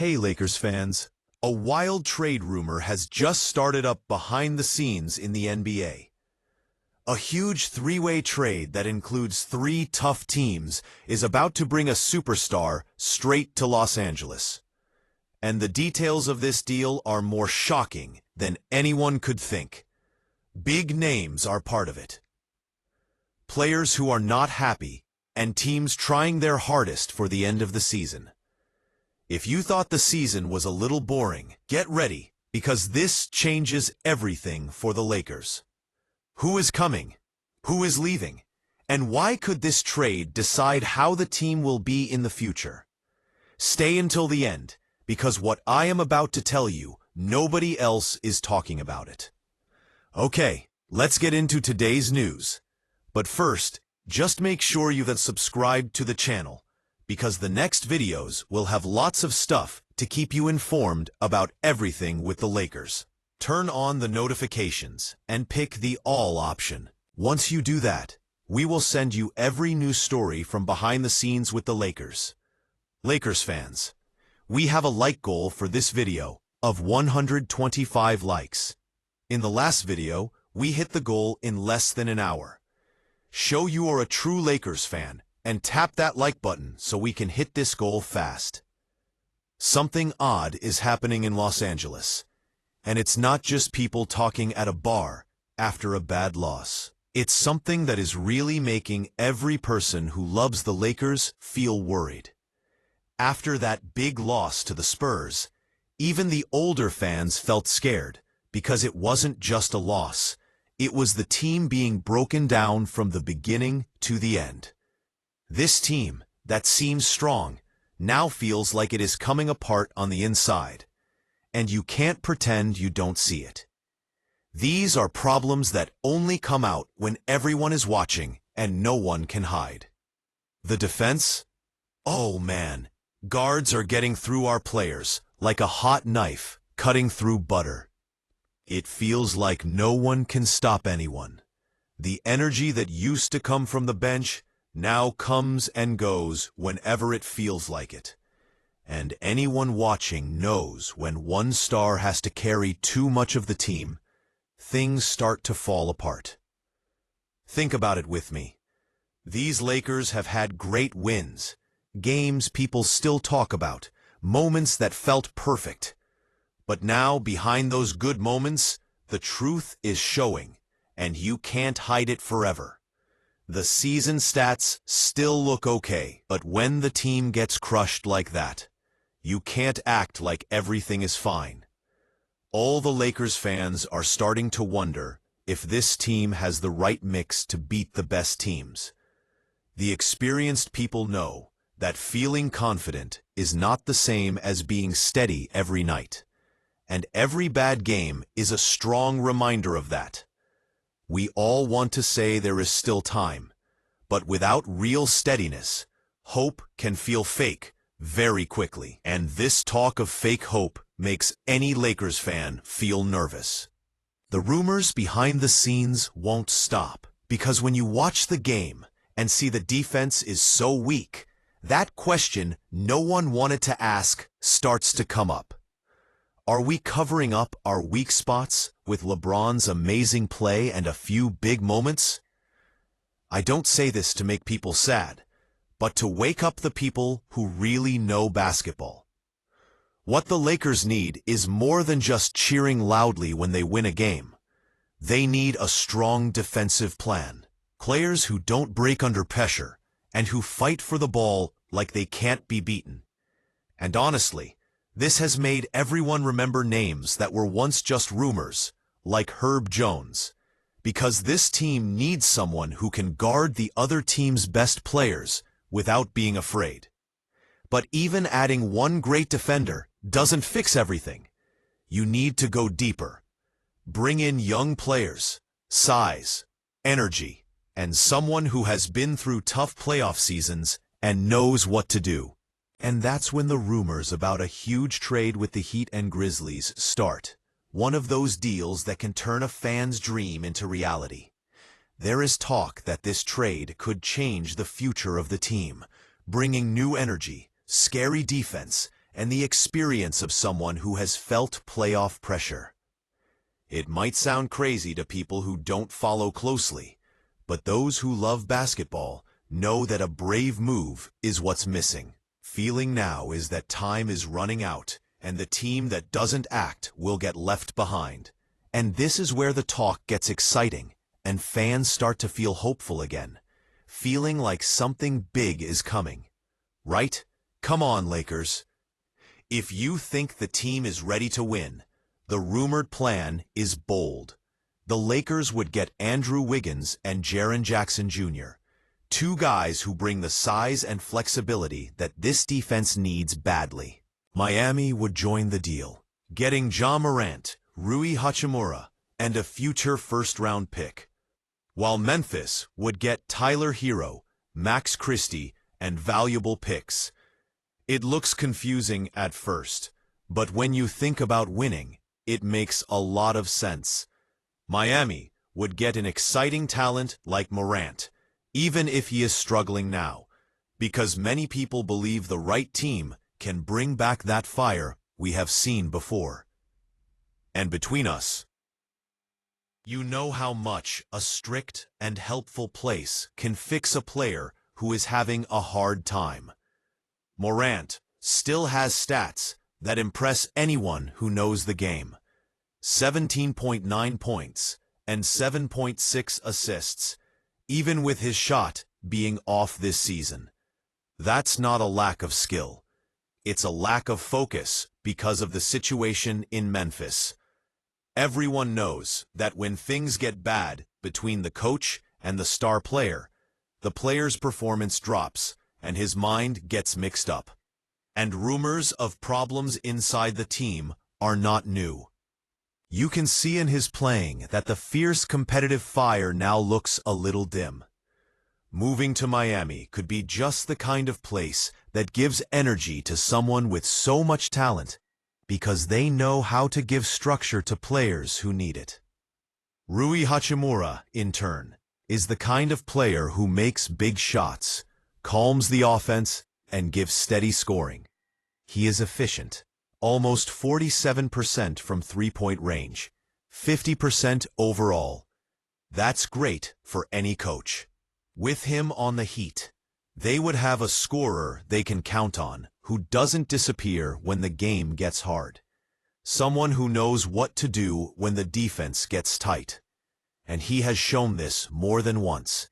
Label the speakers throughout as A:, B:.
A: Hey Lakers fans, a wild trade rumor has just started up behind the scenes in the NBA. A huge three-way trade that includes three tough teams is about to bring a superstar straight to Los Angeles. And the details of this deal are more shocking than anyone could think. Big names are part of it. Players who are not happy, and teams trying their hardest for the end of the season. If you thought the season was a little boring, get ready, because this changes everything for the Lakers. Who is coming? Who is leaving? And why could this trade decide how the team will be in the future? Stay until the end, because what I am about to tell you, nobody else is talking about it. Okay, let's get into today's news. But first, just make sure you've subscribed to the channel, because the next videos will have lots of stuff to keep you informed about everything with the Lakers. Turn on the notifications and pick the All option. Once you do that, we will send you every new story from behind the scenes with the Lakers. Lakers fans, we have a like goal for this video of 125 likes. In the last video, we hit the goal in less than an hour. Show you are a true Lakers fan and tap that like button so we can hit this goal fast. Something odd is happening in Los Angeles. And it's not just people talking at a bar after a bad loss. It's something that is really making every person who loves the Lakers feel worried. After that big loss to the Spurs, even the older fans felt scared because it wasn't just a loss. It was the team being broken down from the beginning to the end. This team, that seems strong, now feels like it is coming apart on the inside. And you can't pretend you don't see it. These are problems that only come out when everyone is watching and no one can hide. The defense? Oh man, guards are getting through our players like a hot knife cutting through butter. It feels like no one can stop anyone. The energy that used to come from the bench now comes and goes whenever it feels like it. And anyone watching knows when one star has to carry too much of the team, things start to fall apart. Think about it with me. These Lakers have had great wins, games people still talk about, moments that felt perfect. But now, behind those good moments, the truth is showing, and you can't hide it forever. The season stats still look okay, but when the team gets crushed like that, you can't act like everything is fine. All the Lakers fans are starting to wonder if this team has the right mix to beat the best teams. The experienced people know that feeling confident is not the same as being steady every night. And every bad game is a strong reminder of that. We all want to say there is still time, but without real steadiness, hope can feel fake very quickly. And this talk of fake hope makes any Lakers fan feel nervous. The rumors behind the scenes won't stop, because when you watch the game and see the defense is so weak, that question no one wanted to ask starts to come up. Are we covering up our weak spots with LeBron's amazing play and a few big moments? I don't say this to make people sad, but to wake up the people who really know basketball. What the Lakers need is more than just cheering loudly when they win a game. They need a strong defensive plan, players who don't break under pressure, and who fight for the ball like they can't be beaten. And honestly, this has made everyone remember names that were once just rumors, like Herb Jones, because this team needs someone who can guard the other team's best players without being afraid. But even adding one great defender doesn't fix everything. You need to go deeper. Bring in young players, size, energy, and someone who has been through tough playoff seasons and knows what to do. And that's when the rumors about a huge trade with the Heat and Grizzlies start. One of those deals that can turn a fan's dream into reality. There is talk that this trade could change the future of the team, bringing new energy, scary defense, and the experience of someone who has felt playoff pressure. It might sound crazy to people who don't follow closely, but those who love basketball know that a brave move is what's missing. Feeling now is that time is running out, and the team that doesn't act will get left behind. And this is where the talk gets exciting, and fans start to feel hopeful again, feeling like something big is coming. Right? Come on, Lakers. If you think the team is ready to win, the rumored plan is bold. The Lakers would get Andrew Wiggins and Jaren Jackson Jr., two guys who bring the size and flexibility that this defense needs badly. Miami would join the deal, getting Ja Morant, Rui Hachimura, and a future first-round pick, while Memphis would get Tyler Hero, Max Christie, and valuable picks. It looks confusing at first, but when you think about winning, it makes a lot of sense. Miami would get an exciting talent like Morant, even if he is struggling now, because many people believe the right team can bring back that fire we have seen before. And between us, you know how much a strict and helpful place can fix a player who is having a hard time. Morant still has stats that impress anyone who knows the game. 17.9 points and 7.6 assists, even with his shot being off this season. That's not a lack of skill. It's a lack of focus because of the situation in Memphis. Everyone knows that when things get bad between the coach and the star player, the player's performance drops and his mind gets mixed up. And rumors of problems inside the team are not new. You can see in his playing that the fierce competitive fire now looks a little dim. Moving to Miami could be just the kind of place that gives energy to someone with so much talent, because they know how to give structure to players who need it. Rui Hachimura, in turn, is the kind of player who makes big shots, calms the offense, and gives steady scoring. He is efficient, almost 47% from three-point range, 50% overall. That's great for any coach. With him on the Heat, they would have a scorer they can count on who doesn't disappear when the game gets hard. Someone who knows what to do when the defense gets tight. And he has shown this more than once.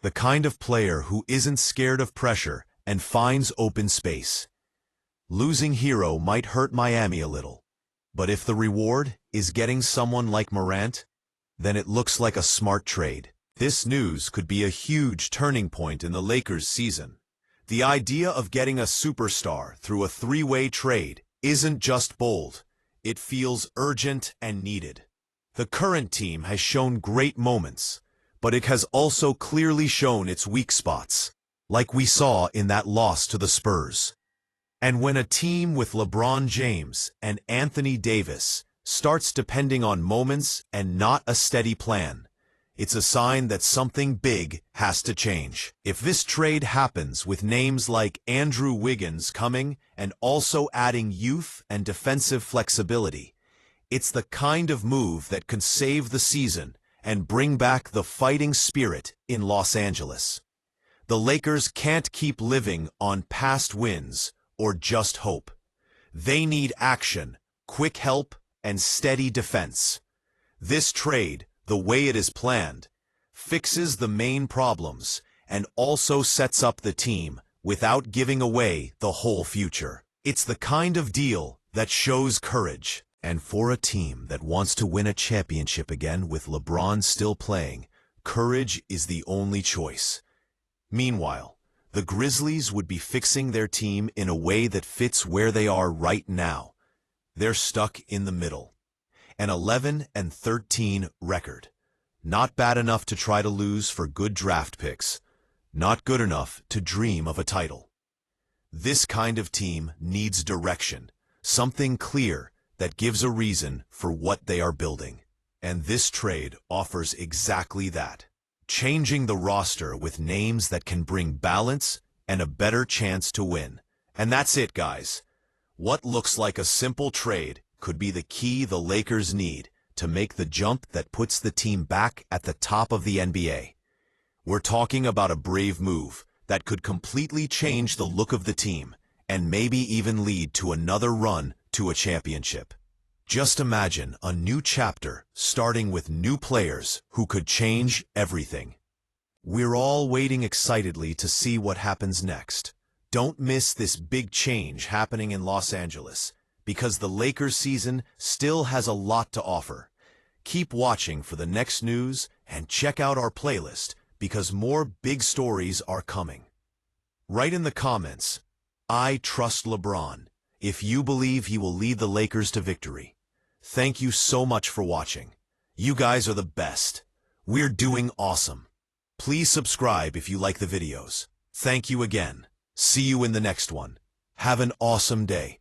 A: The kind of player who isn't scared of pressure and finds open space. Losing Hero might hurt Miami a little, but if the reward is getting someone like Morant, then it looks like a smart trade. This news could be a huge turning point in the Lakers' season. The idea of getting a superstar through a three-way trade isn't just bold, it feels urgent and needed. The current team has shown great moments, but it has also clearly shown its weak spots, like we saw in that loss to the Spurs. And when a team with LeBron James and Anthony Davis starts depending on moments and not a steady plan, it's a sign that something big has to change. If this trade happens with names like Andrew Wiggins coming and also adding youth and defensive flexibility, it's the kind of move that could save the season and bring back the fighting spirit in Los Angeles. The Lakers can't keep living on past wins or just hope. They need action, quick help, and steady defense. This trade, the way it is planned, fixes the main problems and also sets up the team without giving away the whole future. It's the kind of deal that shows courage. And for a team that wants to win a championship again with LeBron still playing, courage is the only choice. Meanwhile, the Grizzlies would be fixing their team in a way that fits where they are right now. They're stuck in the middle. An 11-13 record. Not bad enough to try to lose for good draft picks. Not good enough to dream of a title. This kind of team needs direction, something clear that gives a reason for what they are building. And this trade offers exactly that. Changing the roster with names that can bring balance and a better chance to win. And that's it, guys. What looks like a simple trade could be the key the Lakers need to make the jump that puts the team back at the top of the NBA. We're talking about a brave move that could completely change the look of the team and maybe even lead to another run to a championship. Just imagine a new chapter starting with new players who could change everything. We're all waiting excitedly to see what happens next. Don't miss this big change happening in Los Angeles, because the Lakers season still has a lot to offer. Keep watching for the next news and check out our playlist, because more big stories are coming. Write in the comments, "I trust LeBron," if you believe he will lead the Lakers to victory. Thank you so much for watching. You guys are the best. We're doing awesome. Please subscribe if you like the videos. Thank you again. See you in the next one. Have an awesome day.